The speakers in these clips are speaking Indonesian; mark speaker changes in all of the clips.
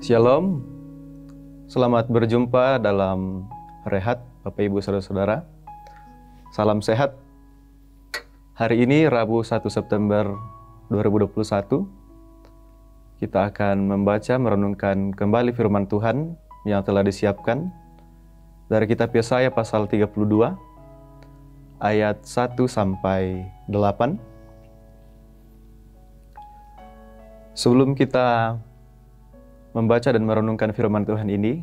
Speaker 1: Shalom, selamat berjumpa dalam Rehat, Bapak Ibu Saudara-saudara. Salam sehat. Hari ini Rabu 1 September 2021, kita akan membaca merenungkan kembali firman Tuhan yang telah disiapkan dari kitab Yesaya pasal 32 ayat 1 sampai 8. Sebelum kita membaca dan merenungkan firman Tuhan ini,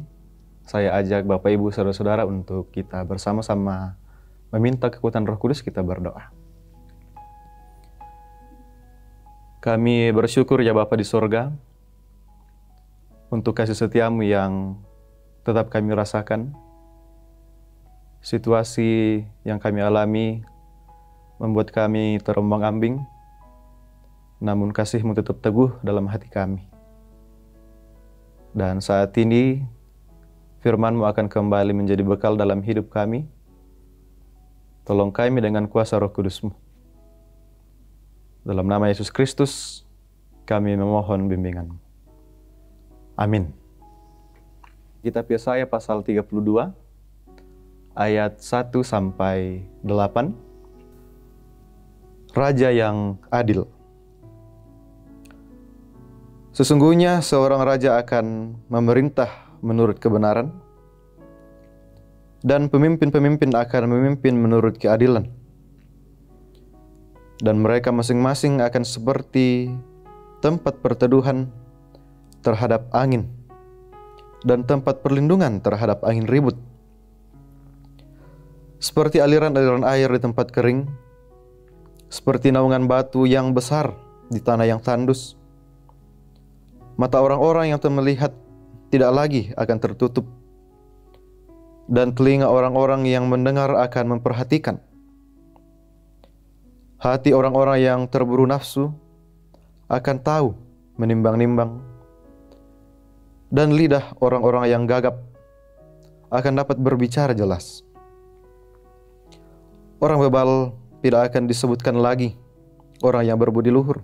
Speaker 1: saya ajak Bapak Ibu Saudara-saudara untuk kita bersama-sama meminta kekuatan Roh Kudus. Kita berdoa. Kami bersyukur ya Bapa di sorga untuk kasih setiamu yang tetap kami rasakan. Situasi yang kami alami membuat kami terombang-ambing, namun kasih-Mu tetap teguh dalam hati kami. Dan saat ini firman-Mu akan kembali menjadi bekal dalam hidup kami. Tolong kami dengan kuasa Roh Kudus-Mu. Dalam nama Yesus Kristus kami memohon bimbingan-Mu. Amin. Kitab Yesaya pasal 32 ayat 1 sampai 8. Raja yang adil. Sesungguhnya seorang raja akan memerintah menurut kebenaran, dan pemimpin-pemimpin akan memimpin menurut keadilan. Dan mereka masing-masing akan seperti tempat perteduhan terhadap angin, dan tempat perlindungan terhadap angin ribut. Seperti aliran-aliran air di tempat kering, seperti naungan batu yang besar di tanah yang tandus. Mata orang-orang yang melihat tidak lagi akan tertutup, dan telinga orang-orang yang mendengar akan memperhatikan. Hati orang-orang yang terburu nafsu akan tahu menimbang-nimbang, dan lidah orang-orang yang gagap akan dapat berbicara jelas. Orang bebal tidak akan disebutkan lagi orang yang berbudi luhur,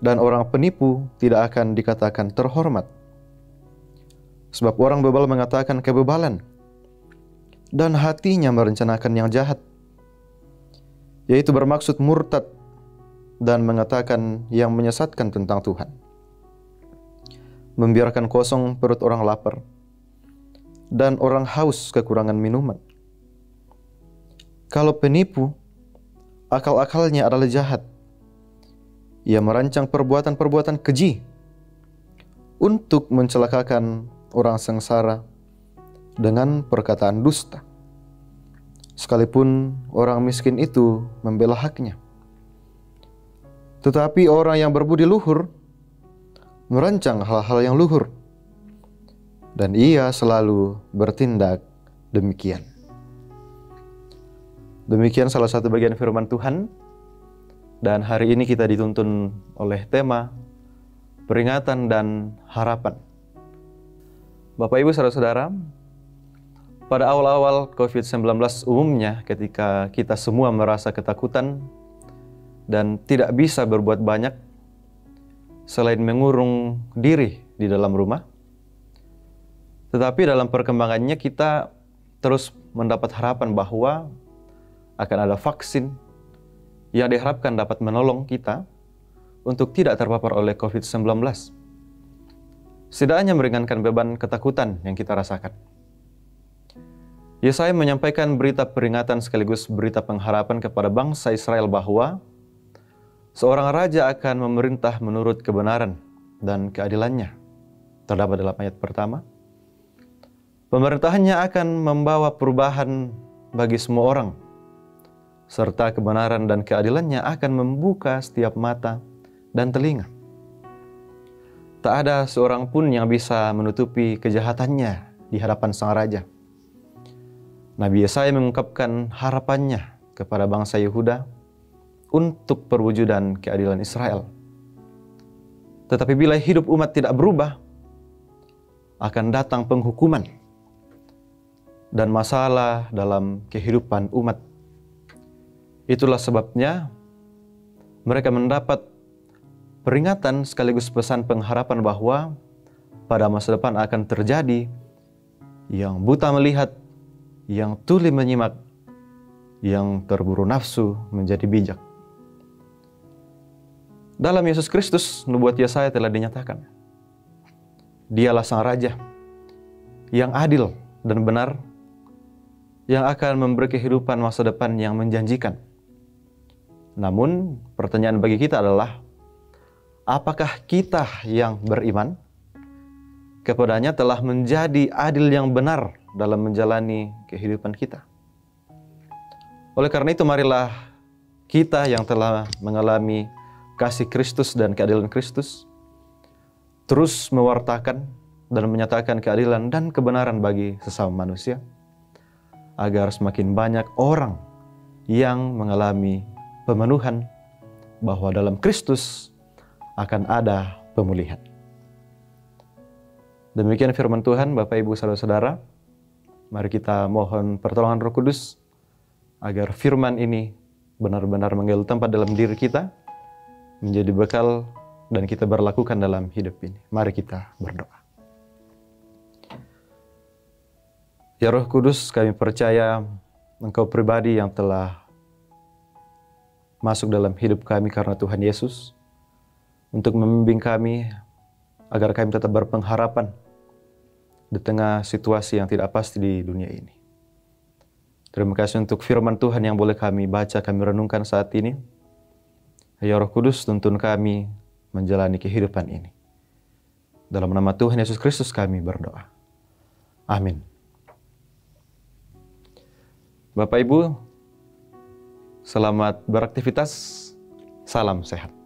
Speaker 1: dan orang penipu tidak akan dikatakan terhormat. Sebab orang bebal mengatakan kebebalan, dan hatinya merencanakan yang jahat, yaitu bermaksud murtad dan mengatakan yang menyesatkan tentang Tuhan. Membiarkan kosong perut orang lapar, dan orang haus kekurangan minuman. Kalau penipu, akal-akalnya adalah jahat. Ia merancang perbuatan-perbuatan keji untuk mencelakakan orang sengsara dengan perkataan dusta. Sekalipun orang miskin itu membela haknya. Tetapi orang yang berbudi luhur merancang hal-hal yang luhur, dan ia selalu bertindak demikian. Demikian salah satu bagian firman Tuhan. Dan hari ini kita dituntun oleh tema peringatan dan harapan. Bapak Ibu Saudara-saudara, pada awal-awal COVID-19 umumnya ketika kita semua merasa ketakutan dan tidak bisa berbuat banyak selain mengurung diri di dalam rumah. Tetapi dalam perkembangannya kita terus mendapat harapan bahwa akan ada vaksin yang diharapkan dapat menolong kita untuk tidak terpapar oleh COVID-19. Setidaknya meringankan beban ketakutan yang kita rasakan. Yesaya menyampaikan berita peringatan sekaligus berita pengharapan kepada bangsa Israel bahwa seorang raja akan memerintah menurut kebenaran dan keadilannya. Terdapat dalam ayat pertama. Pemerintahannya akan membawa perubahan bagi semua orang, serta kebenaran dan keadilannya akan membuka setiap mata dan telinga. Tak ada seorang pun yang bisa menutupi kejahatannya di hadapan sang raja. Nabi Yesaya mengungkapkan harapannya kepada bangsa Yehuda untuk perwujudan keadilan Israel. Tetapi bila hidup umat tidak berubah, akan datang penghukuman dan masalah dalam kehidupan umat. Itulah sebabnya mereka mendapat peringatan sekaligus pesan pengharapan bahwa pada masa depan akan terjadi, yang buta melihat, yang tuli menyimak, yang terburu nafsu menjadi bijak. Dalam Yesus Kristus, nubuat Yesaya telah dinyatakan. Dialah Sang Raja yang adil dan benar, yang akan memberi kehidupan masa depan yang menjanjikan. Namun, pertanyaan bagi kita adalah, apakah kita yang beriman kepadanya telah menjadi adil yang benar dalam menjalani kehidupan kita? Oleh karena itu, marilah kita yang telah mengalami kasih Kristus dan keadilan Kristus terus mewartakan dan menyatakan keadilan dan kebenaran bagi sesama manusia, agar semakin banyak orang yang mengalami pemenuhan bahwa dalam Kristus akan ada pemulihan. Demikian firman Tuhan, Bapak Ibu Saudara-saudara. Mari kita mohon pertolongan Roh Kudus agar firman ini benar-benar mengambil tempat dalam diri kita, menjadi bekal dan kita berlakukan dalam hidup ini. Mari kita berdoa. Ya Roh Kudus, kami percaya Engkau pribadi yang telah masuk dalam hidup kami karena Tuhan Yesus, untuk membimbing kami agar kami tetap berpengharapan di tengah situasi yang tidak pasti di dunia ini. Terima kasih untuk firman Tuhan yang boleh kami baca, kami renungkan saat ini. Ya Roh Kudus, tuntun kami menjalani kehidupan ini. Dalam nama Tuhan Yesus Kristus kami berdoa. Amin. Bapak Ibu, selamat beraktivitas. Salam sehat.